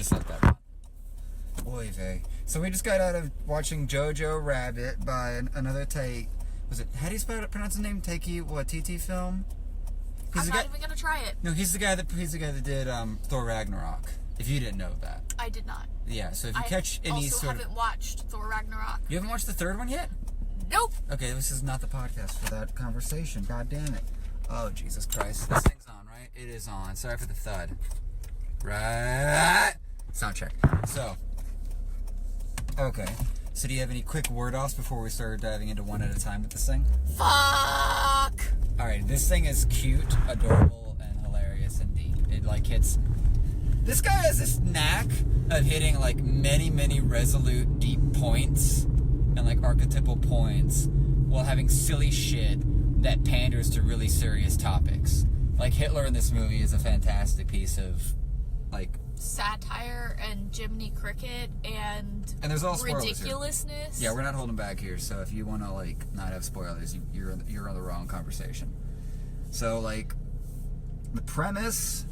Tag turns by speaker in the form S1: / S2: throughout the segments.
S1: just let that run. Oy vey. So we just got out of watching JoJo Rabbit by another how do you pronounce his name? Taika Waititi film?
S2: I'm not even gonna try it.
S1: No, he's the guy that did Thor Ragnarok. If you didn't know that.
S2: I did not.
S1: Yeah, so if you catch any
S2: sort of... I also haven't watched Thor Ragnarok.
S1: You haven't watched the third one yet?
S2: Nope.
S1: Okay, this is not the podcast for that conversation. God damn it. Oh, Jesus Christ. This thing's on, right? It is on. Sorry for the thud. Right. Sound check. So. Okay. So do you have any quick word-offs before we start diving into one at a time with this thing?
S2: Fuck!
S1: Alright, this thing is cute, adorable, and hilarious and deep. It, like, hits... This guy has this knack of hitting, like, many, many resolute, deep points and, like, archetypal points while having silly shit that panders to really serious topics. Like, Hitler in this movie is a fantastic piece of, like...
S2: satire and Jiminy Cricket and
S1: there's all
S2: ridiculousness.
S1: Yeah, we're not holding back here, so if you want to, like, not have spoilers, you're on the wrong conversation. So, like, the premise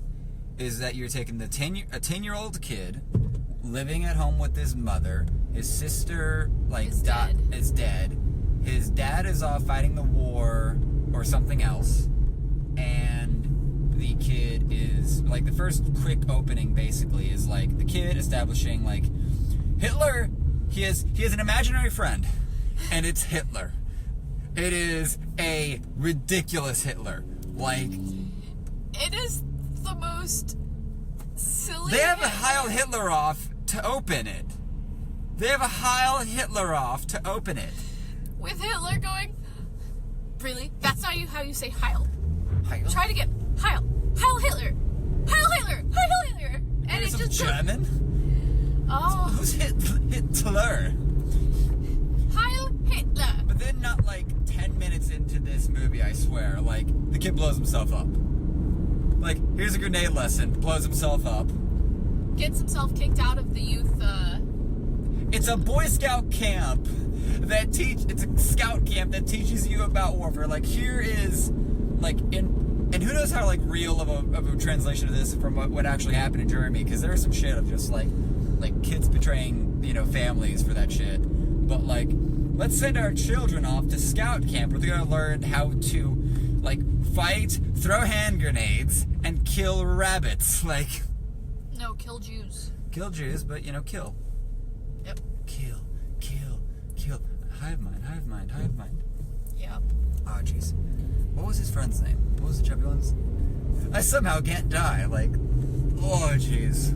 S1: is that you're taking a 10-year-old kid living at home with his mother. His sister, like, is dead. His dad is off fighting the war or something else. And the kid is, like, the first quick opening, basically, is, like, the kid establishing, like, Hitler, he has an imaginary friend, and it's Hitler. It is a ridiculous Hitler. Like...
S2: It is the most silly...
S1: They have a Heil Hitler off to open it.
S2: With Hitler going... Really? That's not how you say Heil.
S1: Heil?
S2: Try it again. Heil. Heil Hitler. Heil Hitler. Heil Hitler. And it just...
S1: German?
S2: Oh.
S1: Who's Hitler?
S2: Heil Hitler.
S1: But then not, like, 10 minutes into this movie, I swear, like, the kid blows himself up. Like, here's a grenade lesson. Blows himself up.
S2: Gets himself kicked out of the youth,
S1: It's a Boy Scout camp it's a scout camp that teaches you about warfare. Like, here is, like, and who knows how, like, real of a translation of this from what actually happened in Germany, because there's some shit of just, like kids betraying, families for that shit. But, like, let's send our children off to scout camp where they're gonna learn how to, like, fight, throw hand grenades, and kill rabbits. Like...
S2: No, kill Jews.
S1: Kill Jews, but, kill.
S2: Yep.
S1: Kill. Hive mind.
S2: Yep.
S1: Oh, jeez. What was his friend's name? What was the chubby one's? I somehow can't die. Like, oh, jeez.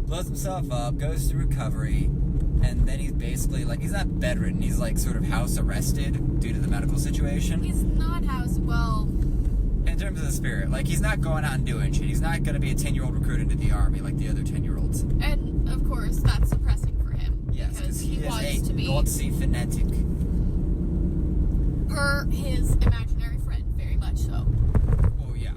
S1: Blows himself up, goes through recovery, and then he's basically, like, he's not bedridden. He's, like, sort of house arrested due to the medical situation.
S2: He's not in
S1: terms of the spirit. Like, he's not going out and doing shit. He's not going to be a 10-year-old recruit into the army like the other 10-year-olds.
S2: And, of course, that's depressing for him.
S1: Yes, because he
S2: wants
S1: is
S2: to be...
S1: Nazi fanatic.
S2: Per his imaginary friend, very much so.
S1: Oh, yeah.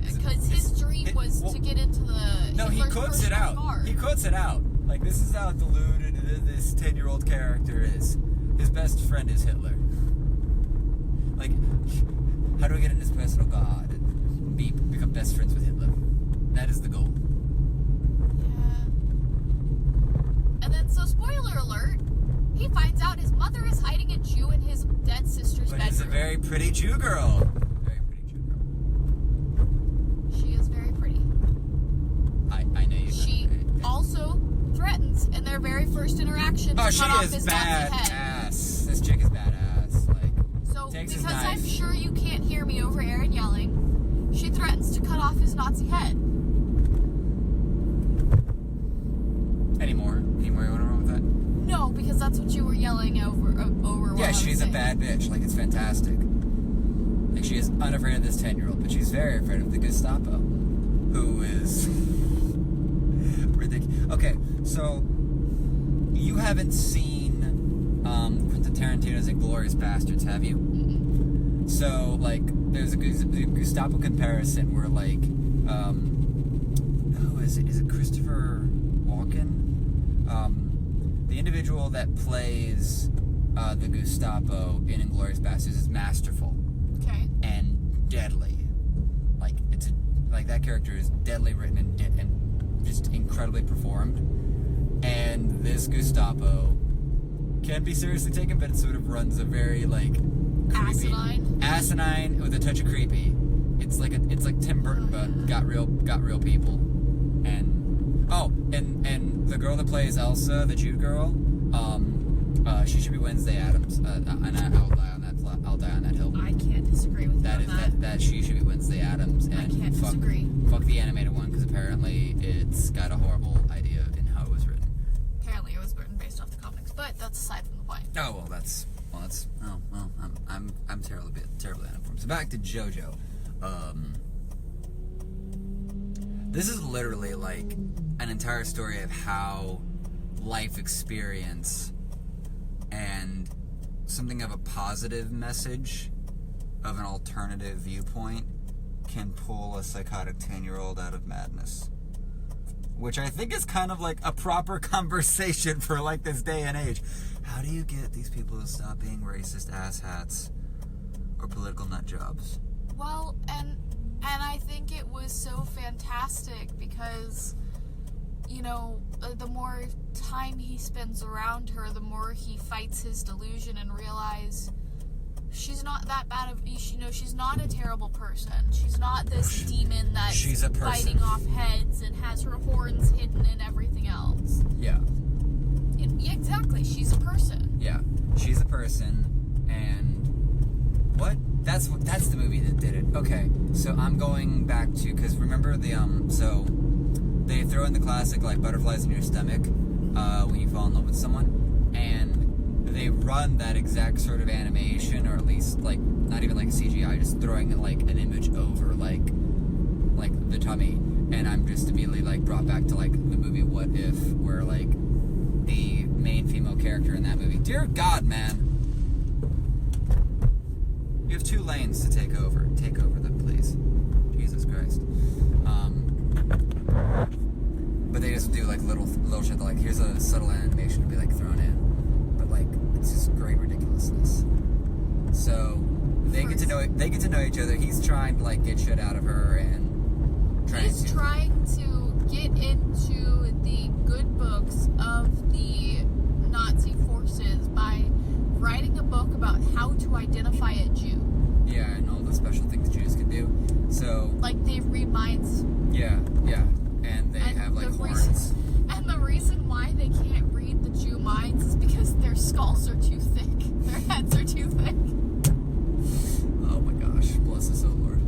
S2: Because his dream was to get into the...
S1: No, he quotes it out. He quotes it out. Like, this is how deluded this 10-year-old character is. His best friend is Hitler. Like, how do I get in his personal god and become best friends with Hitler? That is the goal.
S2: Yeah. And then, so spoiler alert, he finds out his mother is hiding a Jew in his dead sister's bedroom.
S1: But it's a very pretty Jew girl. Very pretty Jew girl.
S2: She is very pretty.
S1: I know you.
S2: She also threatens in their very first interaction to cut off his Nazi head.
S1: This chick is badass. Like,
S2: so because I'm sure you can't hear me over Aaron yelling, she threatens to cut off his Nazi head.
S1: Any more? You want to run with that?
S2: No, because that's what you were yelling over.
S1: Yeah, she's a bad bitch. Like, it's fantastic. Like, she is unafraid of this 10-year-old, but she's very afraid of the Gestapo, who is ridiculous. Okay, so you haven't seen Quentin Tarantino's Inglourious Bastards, have you?
S2: Mm-mm.
S1: So, like, there's a Gestapo comparison where, like, who is it? Is it Christopher Walken? The individual that plays the Gestapo in Inglourious Bastards is masterful.
S2: Okay.
S1: And deadly. Like, that character is deadly written and just incredible. incredibly performed. And this Gestapo can be seriously taken, but it sort of runs a very like creepy, asinine with a touch of creepy. It's like Tim Burton, but got real people. And the girl that plays Elsa, the Jude girl, she should be Wednesday Addams. And I'll die on that hill.
S2: I can't disagree with you on that.
S1: That she should be Wednesday Addams. And
S2: I can't disagree.
S1: Fuck the animated one, because apparently it's got a horrible idea in how it was written.
S2: Apparently it was written based off the comics, but that's aside from the point.
S1: I'm terribly uninformed. So back to JoJo. This is literally like an entire story of how life experience and something of a positive message of an alternative viewpoint can pull a psychotic 10-year-old out of madness. Which I think is kind of like a proper conversation for like this day and age. How do you get these people to stop being racist asshats or political nut jobs?
S2: Well, and I think it was so fantastic because, you know, the more time he spends around her, the more he fights his delusion and realize she's not that bad of, you know, she's not a terrible person. She's not this demon that's biting off heads and has her horns hidden in everything else.
S1: Yeah.
S2: Yeah, exactly. She's a person.
S1: Yeah. She's a person, and what? That's the movie that did it. Okay, so I'm going back to, because remember so they throw in the classic, like, butterflies in your stomach when you fall in love with someone, and they run that exact sort of animation, or at least, like, not even like CGI, just throwing, like, an image over, like the tummy, and I'm just immediately, like, brought back to, like, the movie What If, where, like, the main female character in that movie, dear God, man, you have 2 lanes to take over. Take over them, please. Jesus Christ. But they just do like little shit. Like, here's a subtle animation to be like thrown in, but like it's just great ridiculousness. So they get to know each other. He's trying to like get shit out of her and trying
S2: to get into the good books of the Nazi forces by writing a book about how to identify a Jew.
S1: Yeah, and all the special things Jews can do. So,
S2: like, they read minds.
S1: Yeah, and they have like horns.
S2: And the reason why they can't read the Jew minds is because their skulls are too thick. Their heads are too thick.
S1: Oh my gosh, bless us, oh Lord.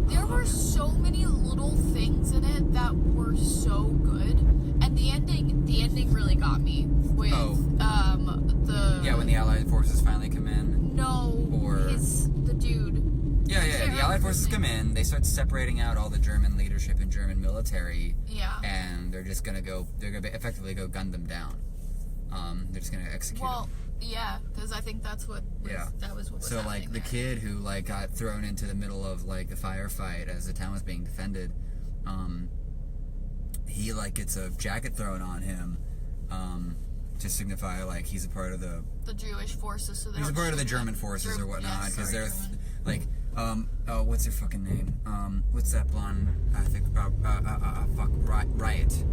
S2: There were so many little things in it that were so good, and the ending really got me with
S1: when the Allied forces finally come in.
S2: The dude.
S1: Yeah, the Allied forces come in, they start separating out all the German leadership and German military.
S2: Yeah.
S1: And they're gonna effectively go gun them down. They're just gonna execute them.
S2: Yeah, because I think that was what was
S1: so
S2: happening
S1: like the
S2: there.
S1: kid who like got thrown into the middle of like the firefight as the town was being defended, he like gets a jacket thrown on him, to signify like he's a part of the
S2: Jewish forces. So
S1: he's a part of the German forces or whatnot, because they're like what's her fucking name? What's that blonde? I think Riot.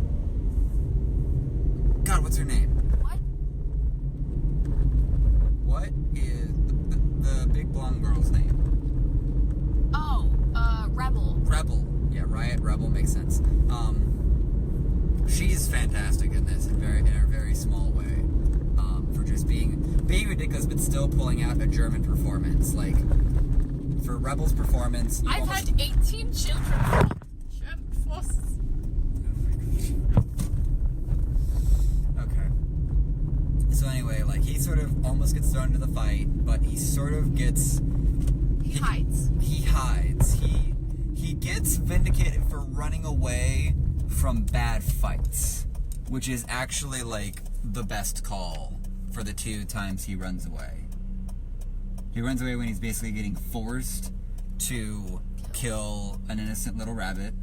S1: God, what's her name? What is the big blonde girl's name?
S2: Rebel.
S1: Yeah, Riot, Rebel makes sense. She's fantastic in this in a very small way. For just being ridiculous, but still pulling out a German performance. Like, for Rebel's performance,
S2: I've had 18 children from German forces.
S1: Okay. So anyway, like, he sort of almost gets thrown into the fight, but he sort of gets...
S2: He hides.
S1: He gets vindicated for running away from bad fights, which is actually, like, the best call for the 2 times he runs away. He runs away when he's basically getting forced to kill an innocent little rabbit.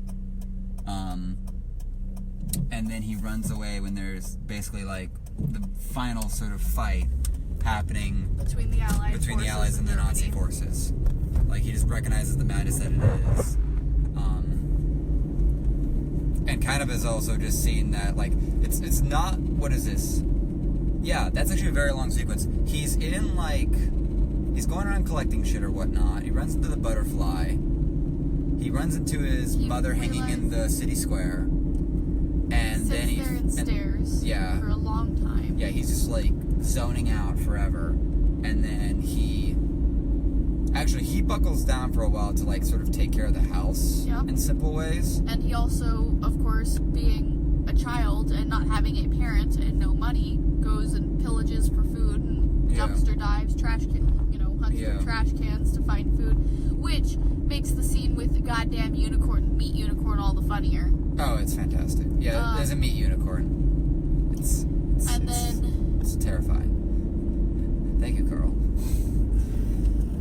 S1: And then he runs away when there's basically, like, the final sort of fight happening
S2: between the Allies
S1: and the Nazi forces. Like, he just recognizes the madness that it is. and kind of has also just seen that, like, it's not, what is this? Yeah, that's actually a very long sequence. He's in, like, he's going around collecting shit or whatnot. He runs into the butterfly. He runs into his mother hanging in the city square. And then he...
S2: sits there and stares
S1: yeah.
S2: for a long time.
S1: Yeah, he's just, like, zoning out forever. And then he... Actually, he buckles down for a while to, like, sort of take care of the house in simple ways.
S2: And he also, of course, being a child and not having a parent and no money, goes and pillages for food and dumpster dives, hunts for trash cans to find food, which makes the scene with the goddamn meat unicorn all the funnier.
S1: Oh, it's fantastic. Yeah, there's a meat unicorn. It's terrifying. Thank you, Carl.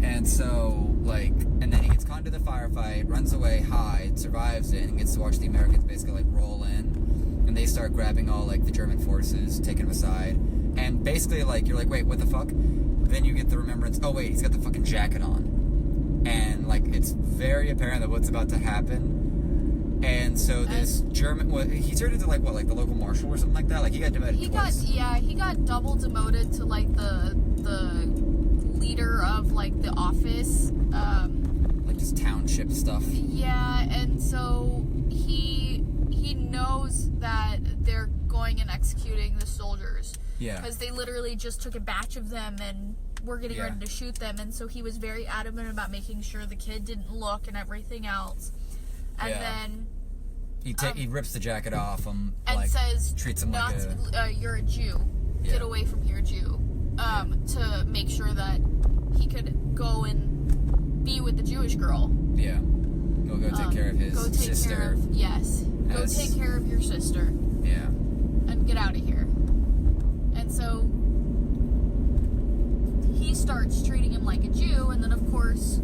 S1: And so, like, and then he gets caught into the firefight, runs away, hides, survives it, and gets to watch the Americans basically, like, roll in. And they start grabbing all, like, the German forces, taking them aside. And basically, like, you're like, wait, what the fuck? Then you get the remembrance, oh, wait, he's got the fucking jacket on. And, like, it's very apparent that what's about to happen. And so this German, he turned into, like, what, like, the local marshal or something like that? Like, he got demoted twice.
S2: He got double demoted to, like, the leader of, like, the office.
S1: Like, just township stuff.
S2: Yeah, and so he knows that they're going and executing the soldiers.
S1: Yeah.
S2: Because they literally just took a batch of them and were getting ready to shoot them. And so he was very adamant about making sure the kid didn't look and everything else. And then...
S1: He rips the jacket off him,
S2: and
S1: like,
S2: says,
S1: treats him like
S2: you're a Jew.
S1: Yeah.
S2: Get away from here, Jew. To make sure that he could go and be with the Jewish girl.
S1: Yeah. He'll go take care of his sister.
S2: Go take care of your sister.
S1: Yeah.
S2: And get out of here. And so he starts treating him like a Jew, and then of course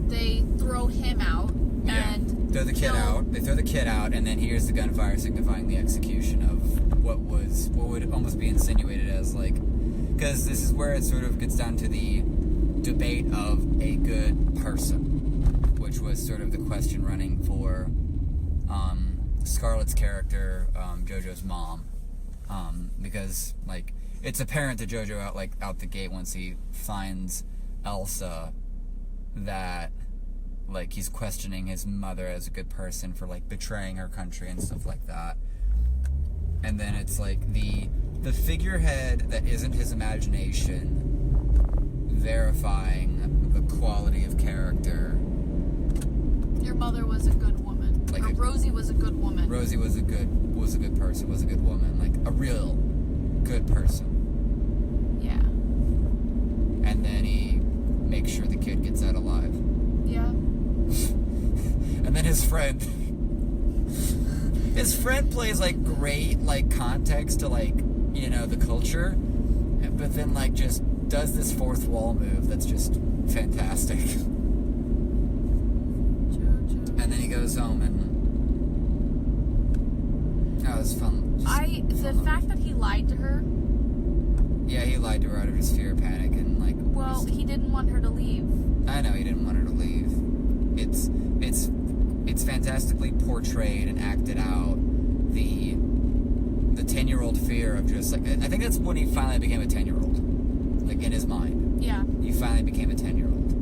S2: they throw him out and
S1: throw the kid out. They throw the kid out, and then here's the gunfire signifying the execution of what would almost be insinuated as, like, because this is where it sort of gets down to the debate of a good person, which was sort of the question running for Scarlett's character, JoJo's mom, because, like, it's apparent to JoJo out the gate once he finds Elsa that, like, he's questioning his mother as a good person for, like, betraying her country and stuff like that. And then it's like the figurehead that isn't his imagination verifying the quality of character.
S2: Your mother was a good woman. Like, Rosie was a good woman.
S1: Rosie was a good person, was a good woman, like a real good person.
S2: Yeah.
S1: And then he makes sure the kid gets out alive.
S2: Yeah.
S1: And then his friend plays, like, great, like, context to, like, you know, the culture, but then, like, just does this fourth wall move that's just fantastic. And then he goes home and it's fun.
S2: The fact that he lied to her.
S1: Yeah, he lied to her out of his fear, panic, and, like...
S2: Well, he didn't want her to leave.
S1: I know, he didn't want her to leave. It's fantastically portrayed and acted out, the 10-year-old fear of just, like... I think that's when he finally became a 10-year-old. Like, in his mind.
S2: Yeah.
S1: He finally became a 10-year-old.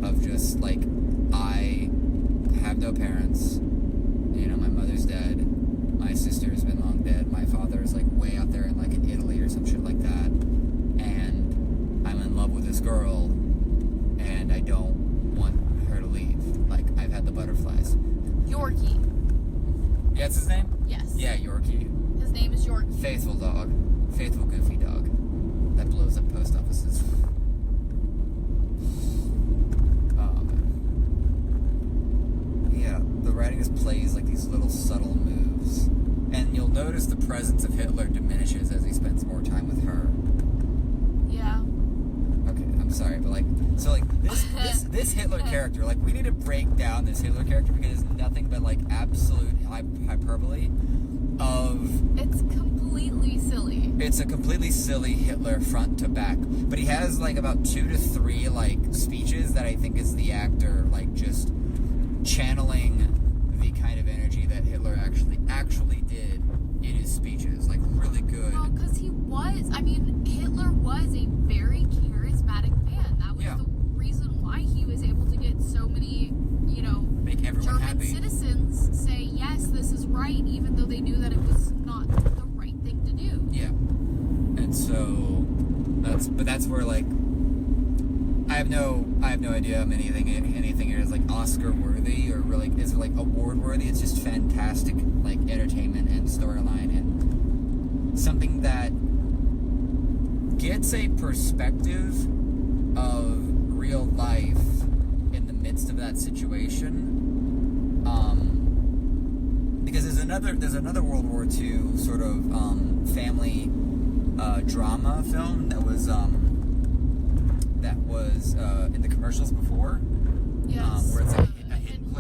S1: Of just, like, I have no parents. You know, my mother's dead. My sister's been long dead. My father's, like, way out there in, like, in Italy or some shit like that. And I'm in love with this girl, and I don't want her to leave. Like, I've had the butterflies.
S2: Yorkie.
S1: Yeah, that's his name?
S2: Yes.
S1: Yeah, Yorkie.
S2: His name is Yorkie.
S1: Faithful dog. Faithful, goofy dog. That blows up post offices. Yeah, the writing just plays, like, these little subtle moves. And you'll notice the presence of Hitler diminishes as he spends more time with her.
S2: Yeah.
S1: Okay, I'm sorry, but, like, so, like, this Hitler character, like, we need to break down this Hitler character because it's nothing but, like, absolute hyperbole of...
S2: It's completely silly.
S1: It's a completely silly Hitler front to back. But he has, like, about 2 to 3, like, speeches that I think is the actor, like, just channeling the kind of energy that Hitler actually
S2: was. I mean, Hitler was a very charismatic man. That was the reason why he was able to get so many,
S1: make everyone
S2: German
S1: happy.
S2: Citizens say, yes, this is right, even though they knew that it was not the right thing to do.
S1: Yeah. And so that's where, like, I have no idea of anything here is like Oscar worthy or really is it like award worthy. It's just fantastic, like, entertainment and storyline and something that gets a perspective of real life in the midst of that situation. Because there's another World War II sort of family drama film that was in the commercials before.
S2: Yes.
S1: Where it's like a hidden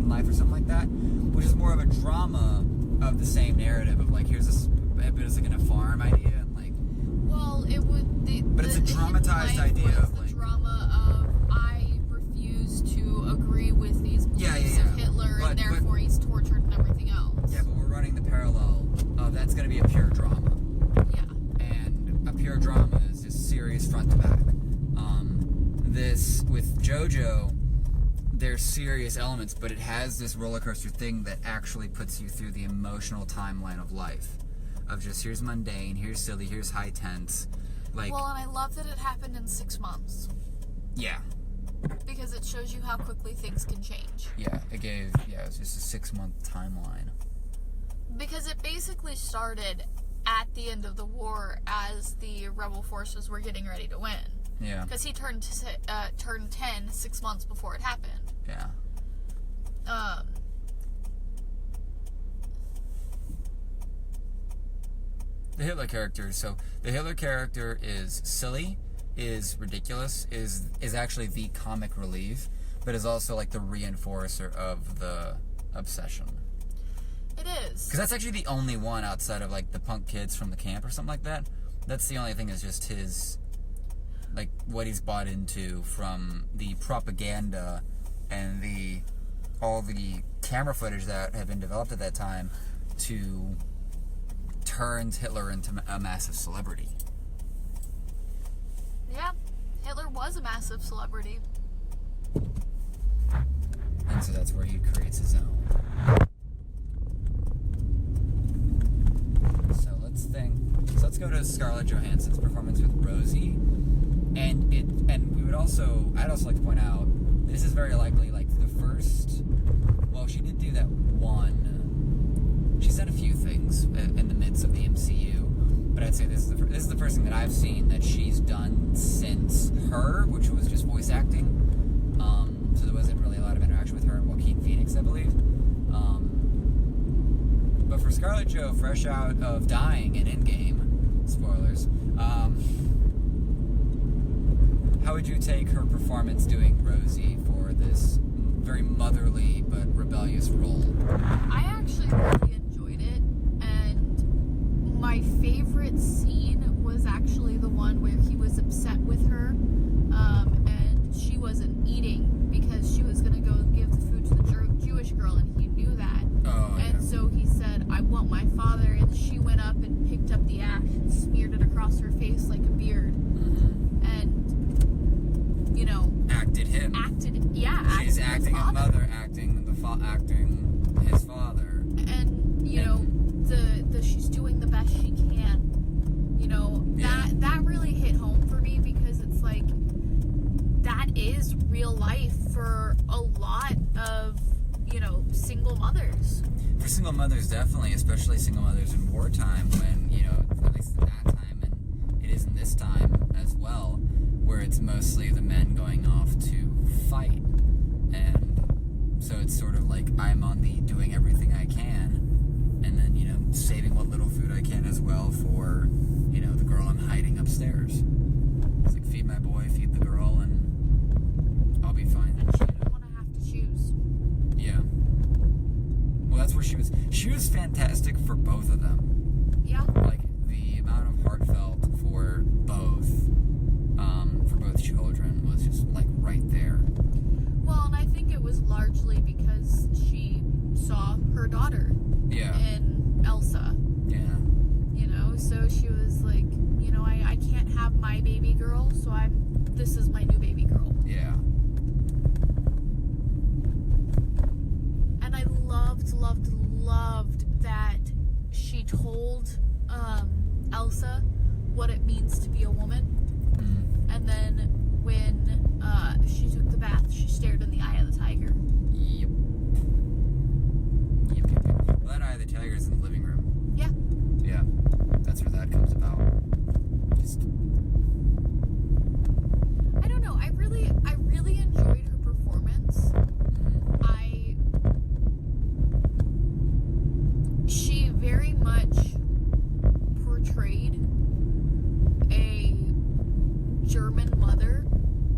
S1: life or something like that, which is more of a drama of the same narrative of like here's this, but it's like in a farm idea and like.
S2: Well, it would.
S1: But it's a dramatized idea of like
S2: the drama of I refuse to agree with these beliefs of Hitler, and therefore he's tortured and everything else.
S1: Yeah, but we're running the parallel of that's going to be a pure drama.
S2: Yeah.
S1: And a pure drama is just serious front to back. This with JoJo, there's serious elements, but it has this roller coaster thing that actually puts you through the emotional timeline of life. Of just here's mundane, here's silly, here's high tense. Like,
S2: well, and I love that it happened in 6 months.
S1: Yeah.
S2: Because it shows you how quickly things can change.
S1: Yeah, it was just a 6-month timeline.
S2: Because it basically started at the end of the war as the rebel forces were getting ready to win.
S1: Yeah.
S2: Because he turned 10 6 months before it happened.
S1: Yeah. The Hitler character is silly, is ridiculous, is actually the comic relief, but is also like the reinforcer of the obsession.
S2: It is.
S1: Because that's actually the only one outside of like the punk kids from the camp or something like that. That's the only thing is just his, like what he's bought into from the propaganda and all the camera footage that had been developed at that time to turn Hitler into a massive celebrity.
S2: Yeah, Hitler was a massive celebrity.
S1: And so that's where he creates his own. So let's go to Scarlett Johansson's performance with Rosie. I'd also like to point out, this is very likely like the first, well, she did do that one, she's done a few things in the midst of the MCU, but I'd say this is the first thing that I've seen that she's done since Her, which was just voice acting, so there wasn't really a lot of interaction with her and Joaquin Phoenix, I believe, but for Scarlett Jo, fresh out of dying in Endgame, spoilers, how would you take her performance doing Rosie for this very motherly but rebellious role?
S2: I actually really enjoyed it, and my favorite scene was actually the one where he was upset with her, and she wasn't eating because she was going to go give the food to the Jewish girl, and he knew that.
S1: Oh, yeah.
S2: And so he said, I want my father, and she went up and picked up the ash and smeared it across her face like a beard.
S1: Mm-hmm.
S2: And
S1: acted him. She's acting a mother, acting his father.
S2: And she's doing the best she can. That really hit home for me because it's like that is real life for a lot of single mothers.
S1: For single mothers, definitely, especially single mothers in wartime, when at least in that time, and it is in this time as well, where it's mostly the men going off to fight, and so it's sort of like I'm on the doing everything I can, and then saving what little food I can as well for the girl I'm hiding upstairs. It's like feed my boy, feed the girl, and I'll be fine.
S2: And she didn't want to have to choose.
S1: Yeah. Well, that's where she was fantastic for both of them.
S2: Yeah.
S1: Like the amount of heartfelt for both children was just like right there.
S2: Well, and I think it was largely because she saw her daughter.
S1: Yeah.
S2: In Elsa.
S1: Yeah.
S2: so she was like, you know, I can't have my baby girl, so this is my new baby girl.
S1: Yeah.
S2: And I loved that she told Elsa what it means to be a woman. And then when she took the bath, she stared in the eye of the tiger.
S1: Yep. Well, that eye of the tiger is in the living room.
S2: Yeah.
S1: Yeah. That's where that comes about.
S2: I don't know. I really enjoyed her performance. She very much portrayed a German mother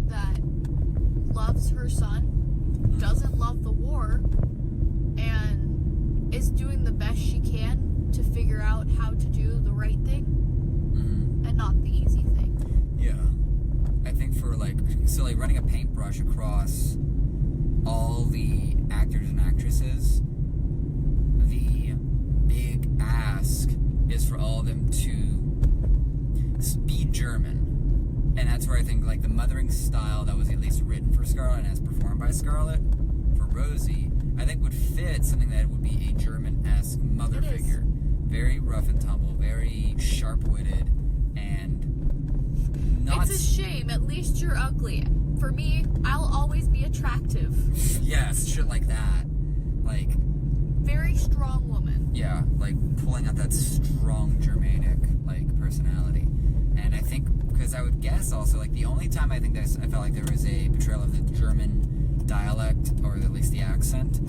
S2: that loves her son, doesn't love the war, and is doing the best she can to figure out how to do the right thing and not the easy thing.
S1: Yeah. I think for running a paintbrush across all the actors and actresses, the big ask is for all of them to be German. And that's where I think, like, the mothering style that was at least written for Scarlett and as performed by Scarlett for Rosie, I think would fit something that would be a German-esque mother figure. Very rough and tumble, very sharp-witted, and not...
S2: It's a shame. At least you're ugly. For me, I'll always be attractive.
S1: Yes, shit like that. Like...
S2: Very strong woman.
S1: Yeah, like, pulling out that strong Germanic, like, personality. And I think, because I would guess also, like, the only time I think that I felt like there was a portrayal of the German dialect, or at least the accent,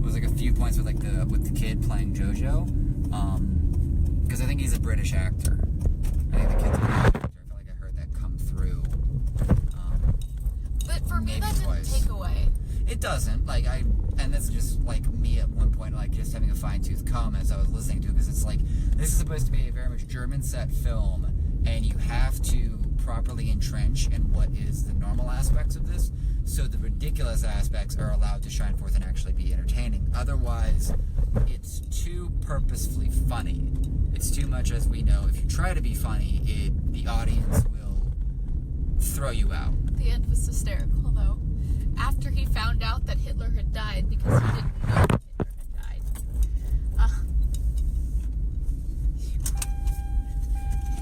S1: was, like, a few points with, like, with the kid playing JoJo. Because I think he's a British actor. I think the kid's a British actor. I felt like I heard that come through.
S2: But for me, that didn't take away.
S1: It doesn't. Like, and that's just, like, me at one point, like, just having a fine-tooth comb as I was listening to it, because it's like, this is supposed to be a very much German-set film, and you have to properly entrench in what is the normal aspects of this, so the ridiculous aspects are allowed to shine forth and actually be entertaining. Otherwise, it's too purposefully funny. It's too much, as we know, if you try to be funny, the audience will throw you out.
S2: The end was hysterical, though. After he found out that Hitler had died, because he didn't know that Hitler had died.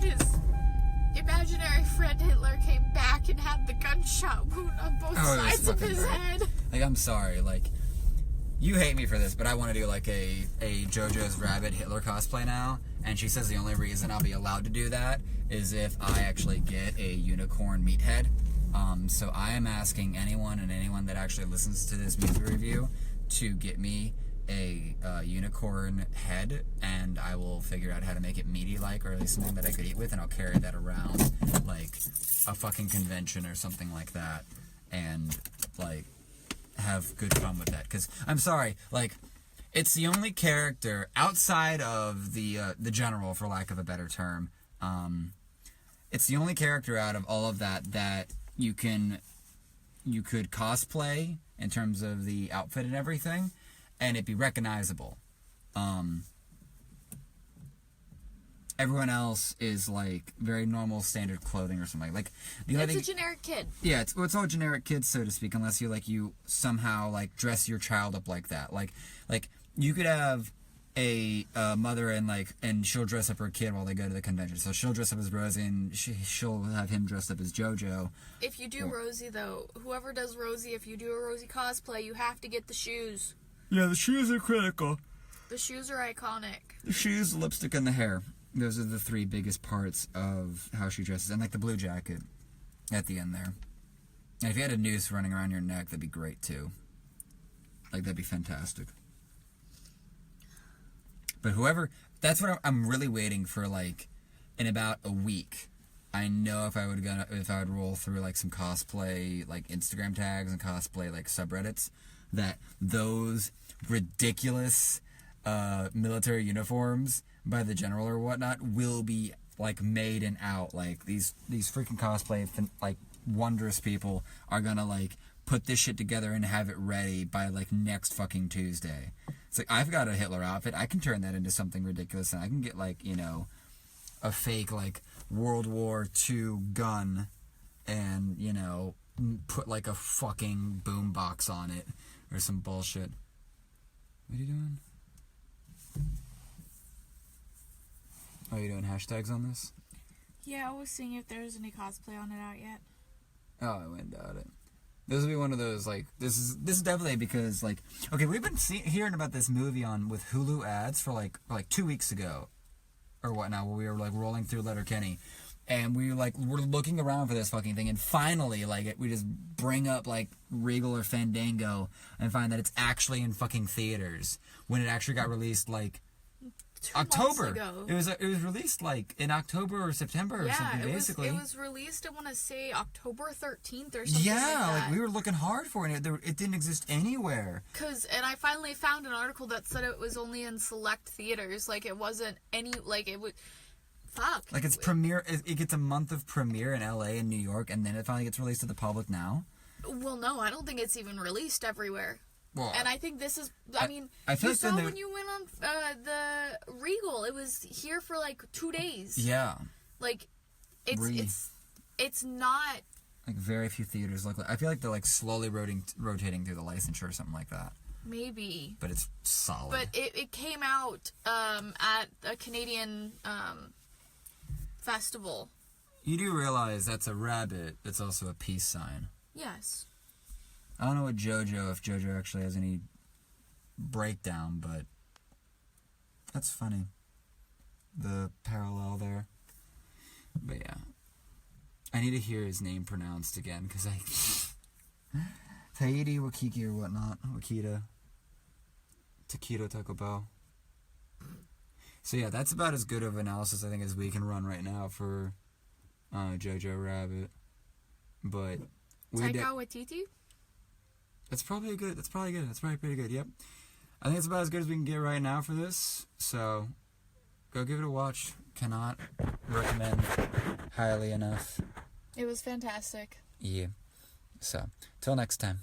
S2: His imaginary friend Hitler came back and had the gunshot wound on both sides of his head.
S1: Like, I'm sorry, like, you hate me for this, but I want to do, like, a JoJo's Rabbit Hitler cosplay now, and she says the only reason I'll be allowed to do that is if I actually get a unicorn meathead. So I am asking anyone that actually listens to this movie review to get me a unicorn head, and I will figure out how to make it meaty-like, or at least something that I could eat with, and I'll carry that around like a fucking convention or something like that, and like have good fun with that. Because I'm sorry, like, it's the only character outside of the general, for lack of a better term. It's the only character out of all of that you could cosplay in terms of the outfit and everything, and it'd be recognizable. Everyone else is like very normal standard clothing or something. Like
S2: it's a generic kid.
S1: Yeah, it's all generic kids, so to speak, unless you somehow like dress your child up like that. Like you could have a mother and she'll dress up her kid while they go to the convention. So she'll dress up as Rosie and she'll have him dressed up as JoJo.
S2: If you do Rosie, though, whoever does Rosie, if you do a Rosie cosplay, you have to get the shoes.
S1: Yeah, the shoes are critical.
S2: The shoes are iconic.
S1: The shoes, the lipstick, and the hair. Those are the three biggest parts of how she dresses. And like the blue jacket at the end there. And if you had a noose running around your neck, that'd be great too. Like, that'd be fantastic. But that's what I'm really waiting for, like, in about a week. I know if I would roll through, like, some cosplay, like, Instagram tags and cosplay, like, subreddits, that those ridiculous military uniforms by the general or whatnot will be, like, made and out. Like, these freaking cosplay, like, wondrous people are gonna, like, put this shit together and have it ready by, like, next fucking Tuesday. It's like, I've got a Hitler outfit. I can turn that into something ridiculous, and I can get, like, a fake like World War II gun and, you know, put like a fucking boombox on it or some bullshit. What are you doing? Oh, you doing hashtags on this?
S2: Yeah, I was seeing if there's any cosplay on it out yet.
S1: Oh, I wouldn't doubt it. This will be one of those, like, this is definitely because, like, okay, we've been hearing about this movie with Hulu ads for like 2 weeks ago, or whatnot, where we were, like, rolling through Letterkenny, and we're looking around for this fucking thing, and finally, like, we just bring up, like, Regal or Fandango, and find that it's actually in fucking theaters, when it actually got released, like,
S2: 2
S1: October.
S2: months ago.
S1: It was released like in October or September or something. Basically,
S2: it was released. I want to say October 13th or something.
S1: Yeah,
S2: like that.
S1: like we were looking hard for it. It didn't exist anywhere.
S2: And I finally found an article that said it was only in select theaters. Like it wasn't any. Like it would. Fuck.
S1: Like it's premiere. It gets a month of premiere in LA and New York, and then it finally gets released to the public now.
S2: Well, no, I don't think it's even released everywhere.
S1: Well,
S2: and I think this is. I mean,
S1: I feel
S2: you
S1: like
S2: saw when you went on the Regal, it was here for like 2 days.
S1: Yeah.
S2: Like, it's not.
S1: Like very few theaters look like. I feel like they're like slowly rotating through the licensure or something like that.
S2: Maybe.
S1: But it's solid.
S2: But it came out at a Canadian festival.
S1: You do realize that's a rabbit. It's also a peace sign.
S2: Yes.
S1: I don't know if JoJo actually has any breakdown, but that's funny. The parallel there. But yeah. I need to hear his name pronounced again, because Tahiti, Wakiki, or whatnot. Wakita. Taquito, Taco Bell. So yeah, that's about as good of analysis, I think, as we can run right now for JoJo Rabbit. But...
S2: Taika Waititi?
S1: That's probably good. That's probably pretty good. Yep. I think it's about as good as we can get right now for this. So, go give it a watch. Cannot recommend highly enough.
S2: It was fantastic.
S1: Yeah. So, till next time.